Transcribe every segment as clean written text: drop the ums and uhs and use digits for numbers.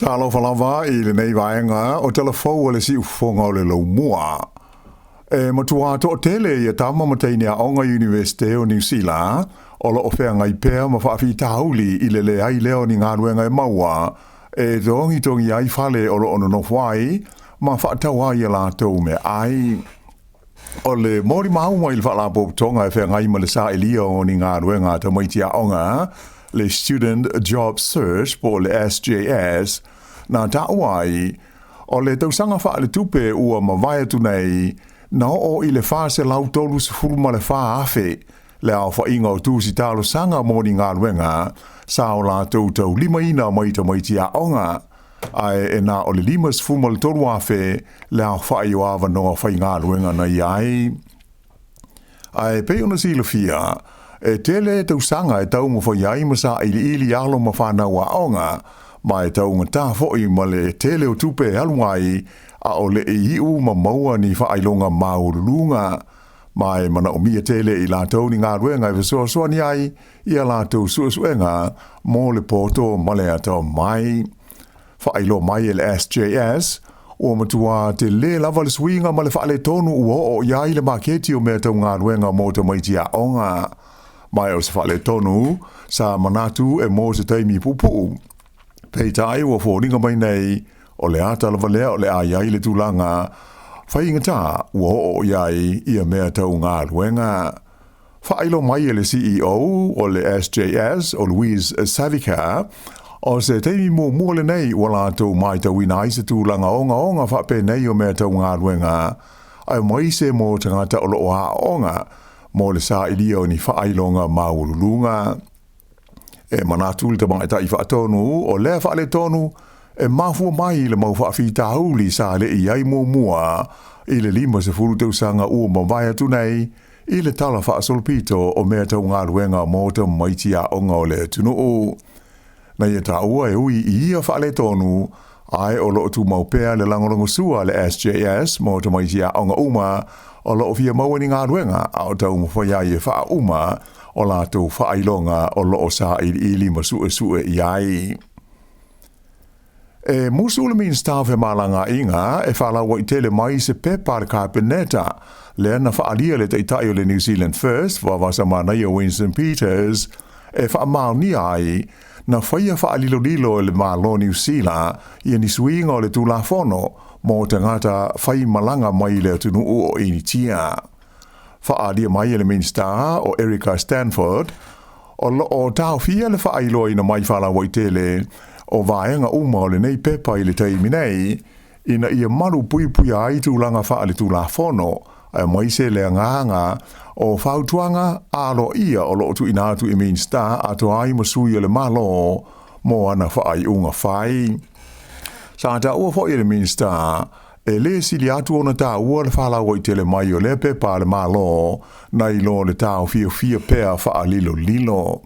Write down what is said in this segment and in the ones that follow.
Talo falava I le nei vaenga o telefou o le si ufonga o le lau mua. Matua to tele ia tama mataini a onga Universite o New Zealand o lo ofea ngai pea ma whaafi tauli I le ai leo ni ngā ruenga e maua tongi ai fale o lo ono no whai ma whaatawa ia la tau me ai. O le mori maunga I le whaalapo tonga e whea ngai ma le sa ilia o ni ngā ruenga ta maiti a onga le Student Job Search po le SJS na tauai o le tausanga wha le tupe ua ma vai atu nei na o I le fase lau tolu se furuma le wha afe le au wha inga o tūsi talo sanga mōni ngā ruenga sa o la tau lima ina maita maiti a onga ai e na o le lima se furuma le tolu afe le au wha I o awa noa whai ngā ruenga na iai ai pe ona si le fia e tele tausanga e tau mo whai ai masa ili alo ma whanau a onga ma e tau ngata fhoi ma le tele o tupe halungai a o le iu ma maua ni whaailonga maurulunga ma e mana o mia tele I la tau ni ngā ruenga e soa ni ai I a la tau suenga mo le poto ma le atau mai whaailo mai le SJS o matua te le lava le swinga ma le whaale tonu o iai le maketi o mea tau ngā ruenga mo te maiti a onga mai o se whaale tonu sa manatu e mo se taimi pupu pei tai o fōringa mai nei o le ata lava lea o le a iai le tūlanga whaingata o iai ia mea tau ngā ruenga. Whailo mai e le CEO o le SJS o Louise Savica o se teimi mua le nei o la tau mai tau ina i se tūlanga onga whape nei o mea tau ngā ruenga ai mai se mo tangata o lo a onga mo le sa ilia o ni whaailonga maurulunga. E manatu le tamang e tai whaatonu o lea whaale tonu e mafua mai le mau whaafi tahuli sa le iai mua I le lima se furu tausanga ua mawai atu nei I le tala whaasolpito o mea tau ngā ruenga mō ta maiti a onga o le tunu o. Na ia ta ua e ui I ia whaale tonu ai o lo tu mau pea le langolongo sua le SJS mō ta maiti a onga uma o lo fia maua ni ngā ruenga au tau mwhaya I e wha uma o la tau whaailonga o loo sa I lima sue iai. E musu le min staff e malanga inga e whaalawa I tele mai se pepa le kāpeneta le ana whaalia le teitai o le New Zealand First wawasa manai o Winston Peters e whaamau ni ai na whaia whaalilo le malo New Zealand I ni suinga o le tūlafono mo te ngata whai malanga mai le tunu o initia. Whaalia mai le minsta o Erica Stanford o tau fia le whaailo ina mai whaalawa I tele o vaenga uma o le nei pepa I le taimi nei ina ia maru pui ai tūlanga whaale tūlafono ai mai se le nganga o whautuanga alo ia o loo tu inatu I minsta ato ai masui o le malo mo ana whaai unga whai. Sa ta ua whoi le minsta e le sili atu ona ta ua le whalawa I tele mai o le pepa le malo na I lo le tau fia pea wha lilo.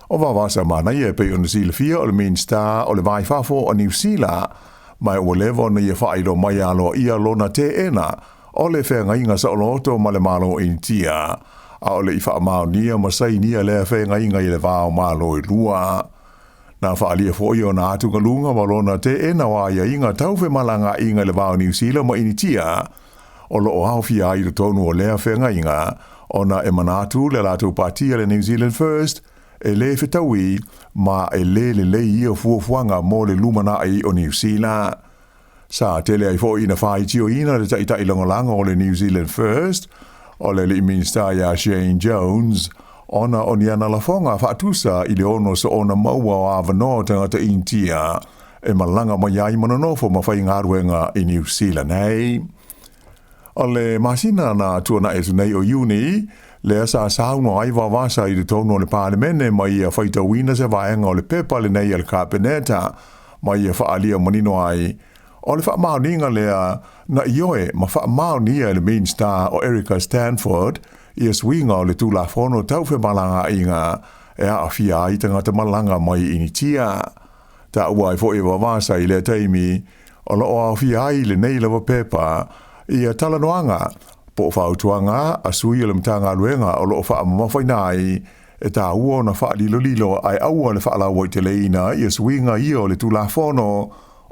O wawasa mana ia pe ona sila fia o le minsta o le vai fafo o New Zealand mai o levo na ia whailo mai alo ia lona te ena o le whenga inga sa oloto ma le malo intia a o le I wha nia masai nia le whenga inga I le vao malo I lua. Na whaalia fōi o na atunga lunga walona te ena waia inga tauwhe malanga inga le vao New Zealand ma initia o loo hawhia I tonu o lea whenga inga o na e manatu le lato patia le New Zealand First e le whetaui ma e le ia fuafuanga mo le lumana ai o New Zealand. Sa tele ai fōi na whai tio ina le taitai langolanga o le New Zealand First o le minsta ia Shane Jones ona o ni ana la fonga whaatusa I le ono sa ona maua o awanoa tangata intia e malanga mai ai manonofo ma whai ngāruenga I New Zealand hei. O le masina na tuana e tunei o uni le sa sauno ai wawasa I le tono le parlemene mai ia whaita wina se vaenga o le pepa le nei al kāpeneta mai ia whaalia manino ai o le whaamauninga lea na ioe ma whaamaunia le minsta o Erica Stanford ia swinga o le tūlafono tauwhe malanga inga e a fia I tangata malanga mai initia. Ta ua I fo e wawasa I le taimi o la o a fia I le nei lawa pepa ia talanoanga po whautuanga a sui o le mtanga luenga o loo wha amawhai nai e tā ua na whaalilolilo ai aua le whaalawa i te leina i swinga i o le tulafono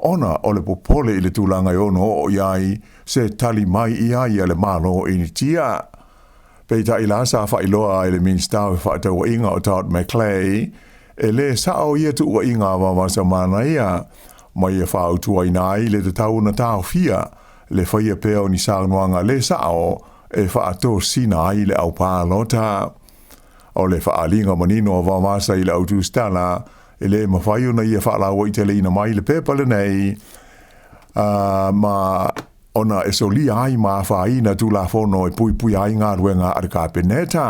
ona o le popole i le tūlanga i ono o iai se tali mai ia i le malo i ni tia. Peita i la sa whailoa i le minstau e whaataua inga o Todd McClay e le sao ia tu ua inga wa wasa mana ia mai e whaautua i nai le te tau na tau fia le whaia peo ni saunuanga le sao e whaato sina ai le au pālota. O le whaalinga manino wa wasa i le au tūstala e le mawhaiu na ia whaalawa i te leina mai le pepale nei ma ona e soli ai ma whaina tu la fono e pui ai ngā ruenga ar ka peneta.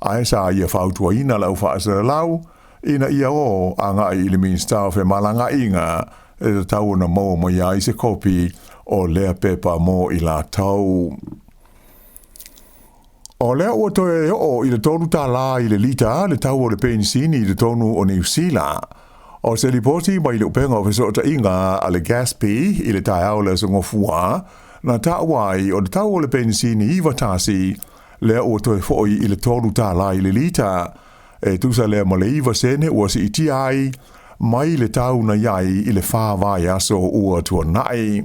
Ai sa ia whautua ina lau whaasara lau ina ia o anga i le minstau fe malanga inga e tau na mo mai ai se kopi o lea pepa mo i la tau. O lea ua toe o i le tonu Tala i le lita le tau o le pensini i le tonu o New Zealand. O se lipoti mai le upenga o fesota inga a le Gaspi i le tai au le songofua na tauai o le tau o le pensini i watasi lea ua toe foi i le tonu Tala i le lita. E tusa lea ma le iwa sene ua si iti ai mai le tau na iai i le whāwai aso ua tua nai.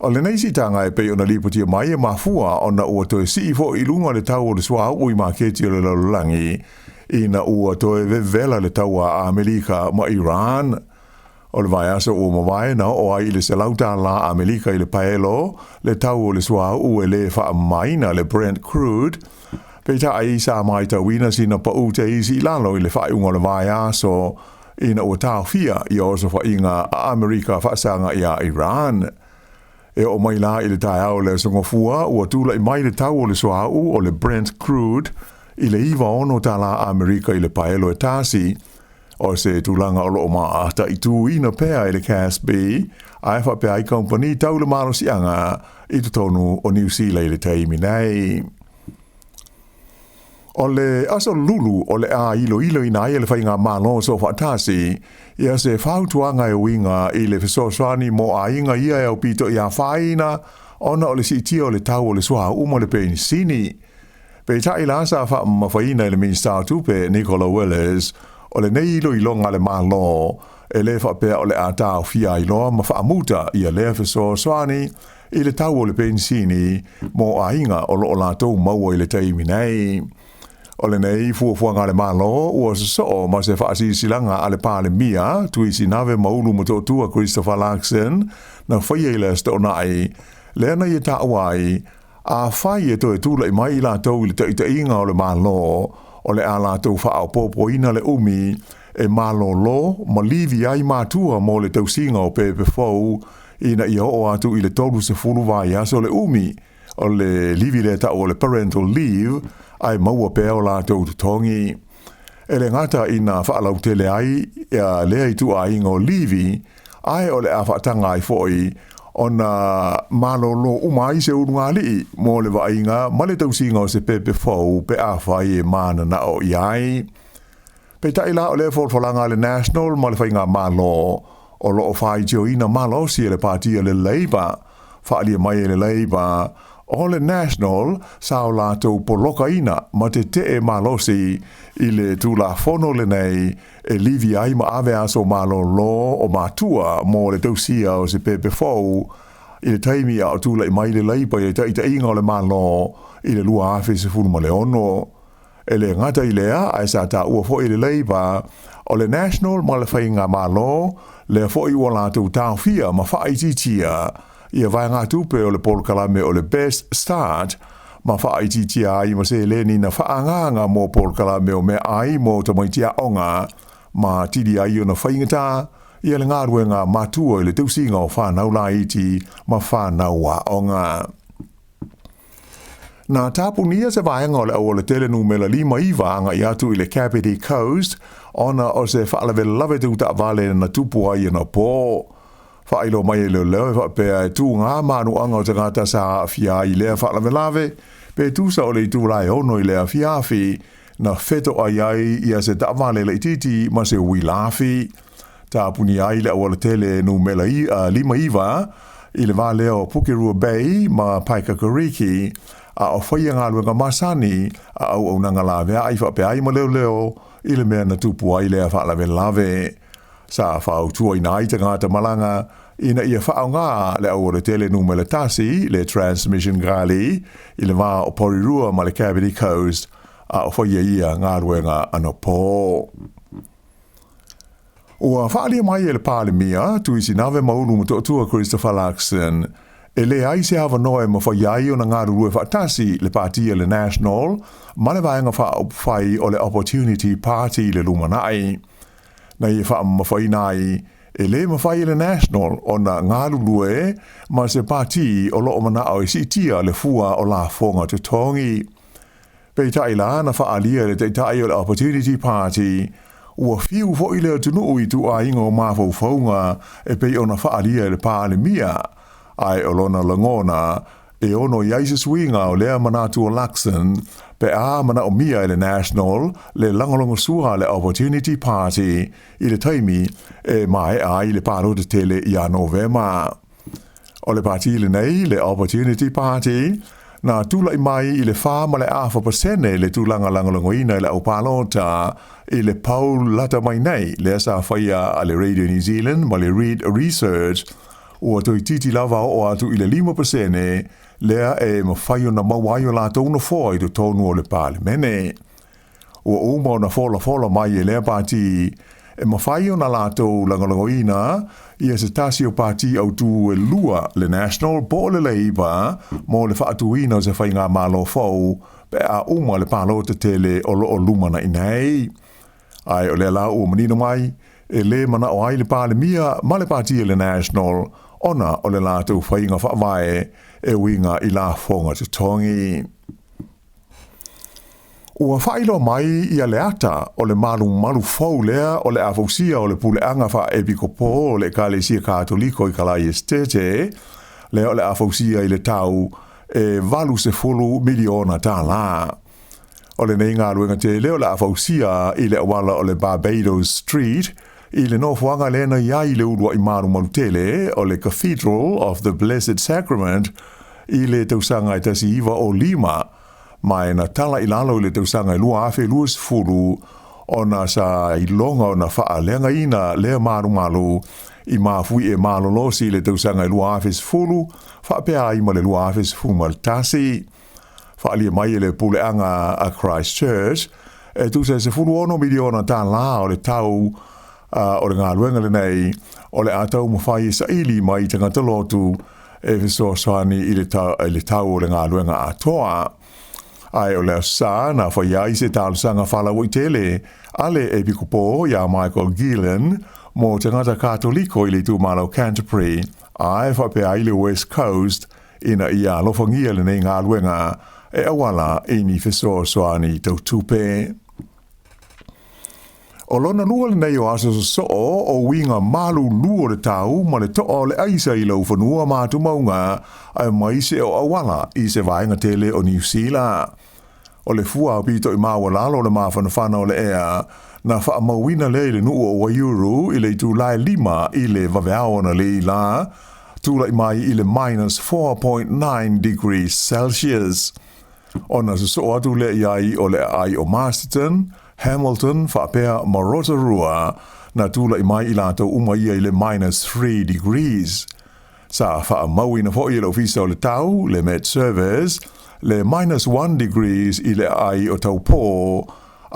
O le neisi tanga e pei o na lipotia mai e mafua o na ua toe si fo i lunga le tau o le swa ui ma keti o le lalulangi i na ua toe vevela le tau a Amerika ma Iran. O le vai aso ua mawai na o ai le selauta la Amerika i le paelo le tau o le swa ue le wha maina le Brent crude. Peita ai sa mai tawina sina pa ute isi lalo i le wha iunga le vai aso i na ua tau fia i oso wha inga a Amerika wha sanga i a Iran. E o mai la i le tai au le songofua ua tula i mai le tau o le soau o le Brent crude i le iwa ono tala Amerika i le paelo e tasi o se tulanga o loo maa ta i tu ina pea i le Caspi a e whapea i company tau le malo sianga i tu tonu o New Zealand i le taimi nei. O le aso lulu o le a ilo i nai le whainga malo so whatasi ia se whautuanga e winga i le fesoswani mo a inga ia e au pito i a whaina ona o le siti o le tau o le sua umo le peini sini. Pe tai la sa wha mawhaina i le minstau tupe Nicola Willis o le nei ilo i longa le malo e le whapea o le a tau fia i loa ma whaamuta i a le fesoswani i le tau o le peini sini mo a inga o lo o la tau maua i le taimi nei. O le nei fuafua ngā le malo ua so ma se whaasi silanga a le pāle mia tui si nave maulu mo tōtua Christopher Larkson na whaia i le sto nai le ana i ta awai a whai e toi tūla i mai la tau i le taita inga o le malo o le a la tau whaau pōpo ina le umi e malo lo ma livi ai mātua mo le tau singa o pepe fau ina i o atu i le tolu se fulu vai aso le umi o le livi le ta o le parental leave ai maua pēo la tau tutongi. E le ngata ina whaalau tele ai, ia lea i tu a ingo livi, ai o le a whaatanga ai foi, o na malolo umai se urunga li, mo le wa inga, ma le tau singa o se pepe fau, pe a whai e mana na o iai. Pe taila o le wholwhalanga le National, ma le whainga malo, o lo o whai tio ina malo si le partia le Labour, whaalia mai le Labour, o le National, sao lātou poloka ina, ma te e malosi i le tulafono le nei, e livi ai ma ave aso malo lo o mātua mo le tausia o se pepe fau, i le taimi a o tula i mai le leipa i ta inga o le malo, i le lua afe se funuma le ono. E le ngata i lea, ai sa ta ua fo i le leipa, o le National ma le whainga malo, le fo i ua lātou tāwhia ma whaititia, ia vai ngā tupe o le polkalame o le Best Start, ma whaititia ai ma se leni na whaanganga mo polkalame o me ai mo tamaitia onga, ma tidi ai o na whaingata, ia le ngāruenga matua i le tausinga o whanau la iti, ma whanau wa onga. Nā tāpunia se vaenga o le au o le telenu me la lima iwa anga i atu i le Kapiti Coast, ona o se whaalawe lawe tuta vale na tupu ai na pō. Whailo mai leo leo e whapea e tū ngā manu anga o te ngata sa fia i lea whaalawe lawe, pe tūsa o le i tūrai ono i lea fiafi, na wheto ai ai ia se ta'vale le ititi ma se ui lafi. Tā puni ai le awala tele nu me la lima iwa, i le vāleo Pukirua Bay ma Paikakariki, a o whaia ngā luenga masani a au nanga lawe ai whape ai ma leo i le mea na tupu ai lea whaalawe lawe. Sa whau tua i nai te ngāta malanga ina ia whao ngā le au ore tele nume le tasi le transmission gali i le wā o Porirua ma le Cavity Coast a o whaia ia ngā ruenga ano pō. Ua whaalia mai e le pālemia tuisi nawe maunu ma toa Christopher Luxon e le ai se hawa noe ma whaiai o na ngā rurue whaatasi le pātia le National ma le vaenga whai o le Opportunity Party le lumanai. Na i wha mawhainai e le mawhai le National o na ngā rurue ma se pāti o loo mana au e sitia le fua o la fonga te tongi. Pei tai la na whaalia le teitai o le Opportunity Party ua fiu fo i leo tunu i tu a ingo mawhau whaunga e pei o na whaalia le pālemia ai o lona langona e ono i aisa swinga o lea manatu o Luxon pe a mana o mia i le National le langolongo sua le Opportunity Party i le taimi e mai a i le pārota tele i a Novema. O le parti le nei le Opportunity Party na tula i mai i le wha ma le awha pasene le tūlanga langolongo ina i le au pālota i le pau lata mai nei le asa whaia a le Radio New Zealand ma le Read Research ua toi titi lava o atu i le 5% lea e mawhaio na mawaio la tōna fōa i to tōnu o le pālemene. Ua uma na fola mai e lea pāti e mawhaio na la tō langolongo ina i e se tasi o pāti au tū e lua le National po le leiba mo le whaatuina o se whai ngā mālo fau pe a uma le pālota tele o loo lumana inei. Ai o le la ua manino mai e le mana o ai le pālemia ma le pāti le National ona o le lātou whainga whaavae e winga i la fonga te tongi. Ua whailo mai i a le ata o le malu fau lea o le awhausia o le puleanga wha epikopo o le Kalesia Katoliko i Kalai Estete lea o le awhausia i le tau e valu se fulu miliona Tala. O le nei ngā ruenga te leo le awhausia i le awala o le Barbados Street i le nofuanga lena iai le urua i maru tele o le Cathedral of the Blessed Sacrament i le tausanga i tasi iwa o Lima mai na tala i lalo i le tausanga i lua afe luas furu o na sa i longa o na faa lenga ina lea maru i mafui e malolosi i le tausanga i lua afe furu faa pea i ma le lua afe fumal tasi faa lia mai le puleanga a Christchurch e tu se furu ono miliona ta la o le tau o le ngā luenga le nei o le atau mawhai sa ili mai tangata lotu e viso soani i le tau o le ngā luenga atoa. Ai o le sa na whaiai se tālusanga whalawa i tele ale e pikopo ia Michael Gillen mo tangata Katoliko i le tūmalo Canterbury ai whapea i le West Coast ina ia lofangia le nei ngā luenga e awala i ni viso soani tau tupe. O lona lua le nei o aso so o winga malu lua le tau ma le toa le aisa i lau whanua mātu maunga ai mai se o awala i se vaenga tele o New Zealand. O le fua o pito i maua lalo le mawhanawhana o le ea na wha mawina le le nuu o Waiuru i le tūlai 5 i le waweao na le la tūla i mai i le minus 4.9 degrees Celsius. O na so atu le iai o le ai o Masterton Hamilton whapea ma Rotorua na tūla i mai i lātou uma ia i le minus 3 degrees. Sa wha maui na fōi le ofisa o le tau, le Met Service, le minus 1 degrees i le ai o tau pō,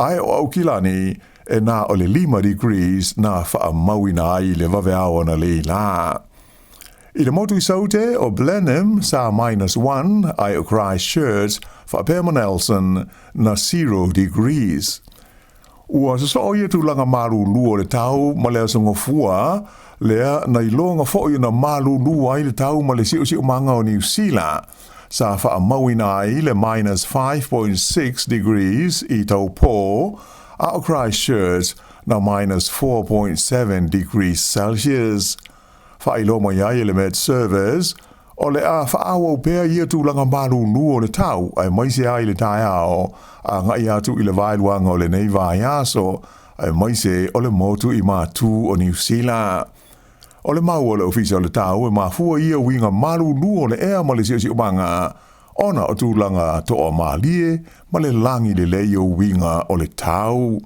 ai o Aukilani e nā o le 5 degrees na wha maui na ai le waweao na le la. I le motu i saute o Blenheim sa minus 1 ai o Christchurch whapea ma Nelson na 0 degrees. Ua sa so ia tūlanga maru lua le tau ma lea sa ngofua lea na ilonga fōi na maru lua i le tau ma le siu manga o New Zealand sa wha maui na i le minus 5.6 degrees i tau pō a o Christchurch na minus 4.7 degrees Celsius. Wha ilo mai ai le Met Service o le a whaawa pēr ia tūlanga maru lua le tau ai maise ai le tai ao a ngai atu i le vailuanga o le nei vai aso ai maise o le motu i mātū o New Zealand. O le mau o le ofisa o le tau e mafua ia winga maru lua le ea ma le si umanga ona o tūlanga to o mālie, ma le langi le leo winga o le tau.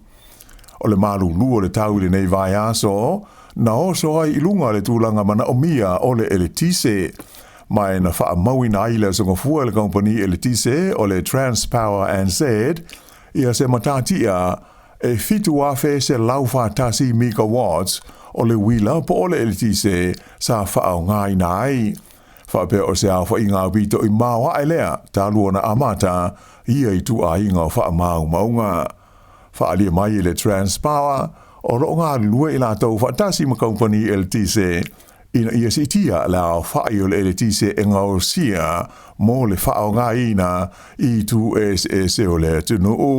O le malulu o le tau le nei vai aso, na oso ai ilunga le tūlanga mana o mia o le eletise. Mai na wha mauina ai le songofua le kompani eletise o le Transpower NZ, ia se matatia e fitu afe se laufa tasi megawatts o le wila po o le eletise sa wha o ngai nai. Wha pe o se awha inga wito i mawa ai lea, ta luona amata, ia i tu a inga o wha mau maunga. Wha alia mai le Transpower, o ro ngā lua i la tau wha tasi ma kompani eletise, ina ia si tia la wha i o le eletise e ngā o sia, mo le wha o ngā ina i tu se o le tunu o.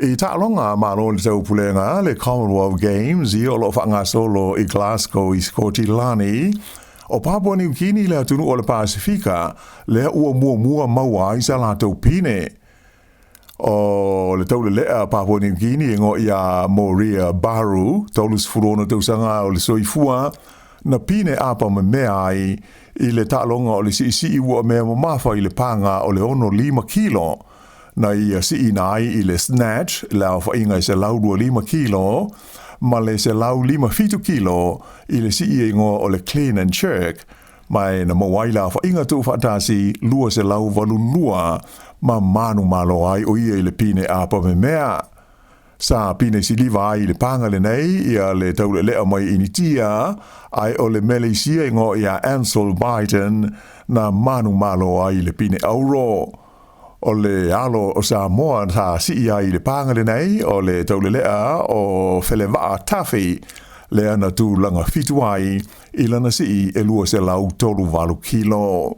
I tālonga mālo le tau pulenga le Commonwealth Games i o lo whaanga solo i Glasgow i Skotilani, o Papua New Guinea le tunu o le Pasifika le ua mua maua i sa la tau pine. O le tau le lea Papua New Guinea ngo ia Moria Baru, taulus furona tau sanga o le soifua, na pine apa me mea ai i le tālonga o le si ua mea mamafa i le panga o le 5 kilo. Na ia si inai i le snatch, lau whainga i se lau 5 kilo, ma le se lau 5 kilo i le si ingo o le clean and jerk, mai na mawai lau whainga tu whatasi lua se lau valunua, ma manu malo ai o ia i le pine apa me mea. Sa pine si liva ai le panga le nei, ia le tau le lea mai initia, ai o le Malaysia ingo ia Ansel Biden, na manu malo ai le pine auro. O le alo o Sāmoa ta si ai le panga le nei, o le tau le lea o Whelewaa Tafi, lea na tu langa fitu ai, i lana si e lua se lau 3 kilo.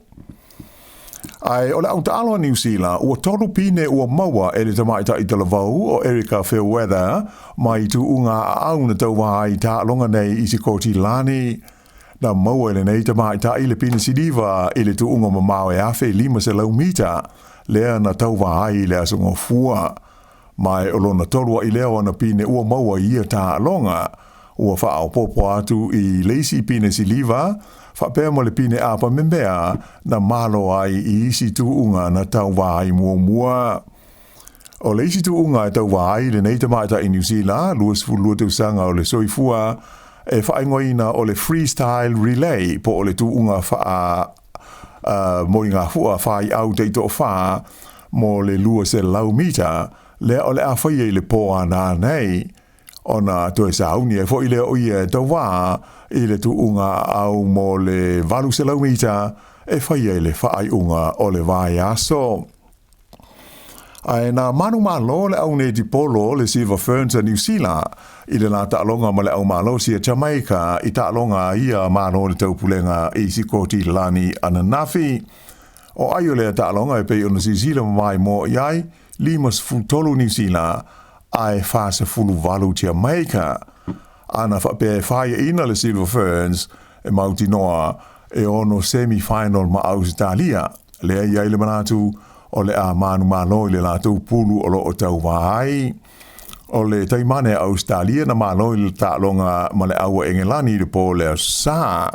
Ai o le Aotearoa New Zealand, ua tolu pine ua maua e le tamaita i talavau o Erika Fairweather, mai tu unga a au na tau wahai ta longa nei i si Skotilani. Na maua le nei tamaita i le pine sidiva i le tu unga mamau e afe 5 mita, lea na tau wahai le asunga fua. Mai o lona tolua i leo na pine ua maua ia ta longa, ua whaau popo atu i leisi pine siliva, whapea mo le pine apa membea na malo ai i isi tu unga na tau wahai mua. O leisi tu unga e tau wahai le nei tamaita i New Zealand, luas fulua tau sanga o le soifua, e whaingoina o le freestyle relay po o le tu unga wha mo i ngā hua whai au teito o wha, mo le lua se lau mita, lea o le a whaia i le poa nā nei, o nā toe sauni e fo i le o i e tau wā, i le tu unga au mo le valu se lau mita, e whaia i le whaai unga o le vai aso. Ai nā manu malo le au nei di polo le Silver Ferns a New Zealand, i le nā ta'alonga ma le au malo si a Jamaica, i ta'alonga ia malo le taupulenga i si Skotilani ananafi. O aio le ta'alonga e pei ona si zila mai mo iai, 5 New Zealand, ai fase 4 Jamaica. Ana whape whaia ina le Silver Ferns, e mauti noa, e ono semi-final ma Aotearoa, lea iai le manatu, o le a manu malo i le lātou pulu o lo o tau wahai. O le taimane Australia na malo i le ta'alonga ma le aua engelani le po le sā.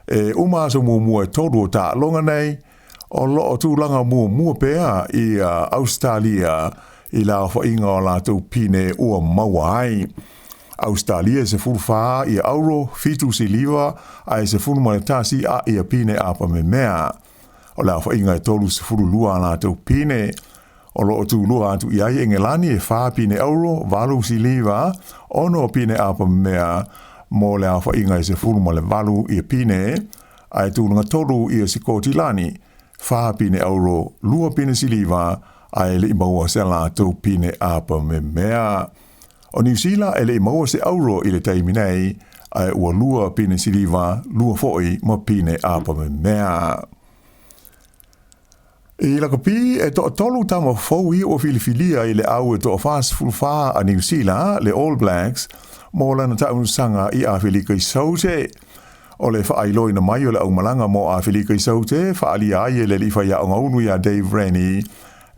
E umaso mua e toru o ta'alonga nei, o lo o tūlanga mua pēa i Australia i la whainga o lātou pine ua mawai. Australia se fulwha i auro, fitu si liwa, ai se fulmanetasi a i a pine apa me mea. O la whainga e tolu se furu lua la tau pine. O lo o tu lua atu i ai engelani e wha pine euro, valu si liwa, ono pine apa mea, mo le a whainga e se furu ma le valu i a pine, ai tu lunga tolu i a si Skotilani, wha pine euro, lua pine si liwa, ai le imaua se la tau pine apa me mea. O New Zealand e le imaua se euro i le taiminei, ai ua lua pine si liwa, lua foi ma pine apa me mea. I la kapi e to tolu tama fowi o filifilia i le au e to fast fulfa a New Zealand, le All Blacks, mo lana taun sanga i a filika i saute. O le whaailoi na mai o le au malanga mo a filika i saute, whaali ai e le li whaia o ngaunu i a Dave Rennie,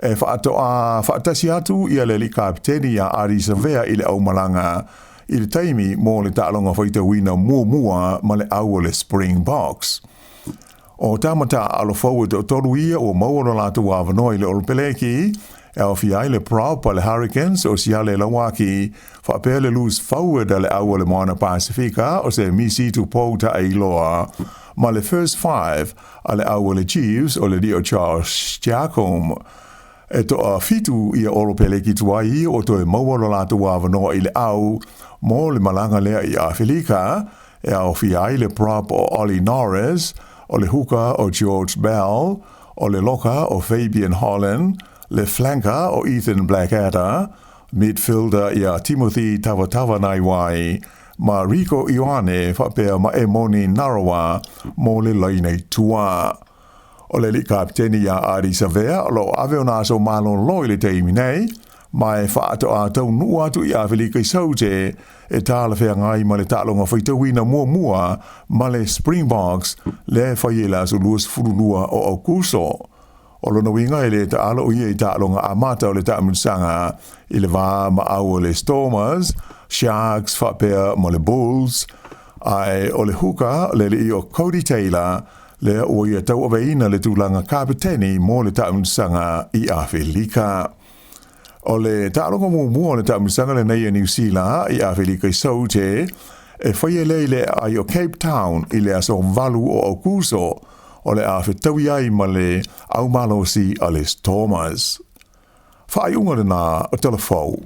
e whaatasi atu i a le li kapteni a Ari Savea i le au malanga, i le taimi mo le ta'alonga whaita wina mua ma le au o le Springboks. O tamata alo forward o toruia o mauolo latu wawanoa le olpeleki, Alfia le proud pa le Hurricanes o sia le lawaki fa pe le lose forward ale au le Moana Pacifica o se misi tu Aotearoa Ilaoa ma le first 5 ale au le Chiefs o le Dio Charles Jacob e to a fitu ia olo pele ki tuai o to e mauolo la tu wavanoa i le au mo le malanga lea i Awhilika e Alfia le prop o Ollie Norris o le huka o George Bell o le loka o Fabian Holland le flanker o Ethan Blackadder, midfielder ia Timothy Tavatava Naiwai, ma Rico Ioane whapea ma Emoni Narawa mo le lainei tua. O le li kapteni ia Ari Savea, lo aveo naso malon loi le teimi nei, ma e whaato a tau nua atu i Awhilika i saute, e tāla whea ngai ma le tālonga whaitawina mua ma le Springboks, le whaiela su luas furulua o Aukuso. O lona winga ele ta alo ia i ta'alonga amata o le ta'amunsanga i le wā ma au le Stormers, Sharks, whapea mo le Bulls, ai o le huka le i o Cody Taylor, le o ia tau aweina le tūlanga kapiteni mo le ta'amunsanga i Awhilika. O le ta'alonga mua le ta'amunsanga le nei a New Zealand i Awhilika i saute, e whaia le ai o Cape Town i le aso valu o Aukuso, o le awhitawi ai ma le au malosi a le Stormers. Whaai unga na o telefou.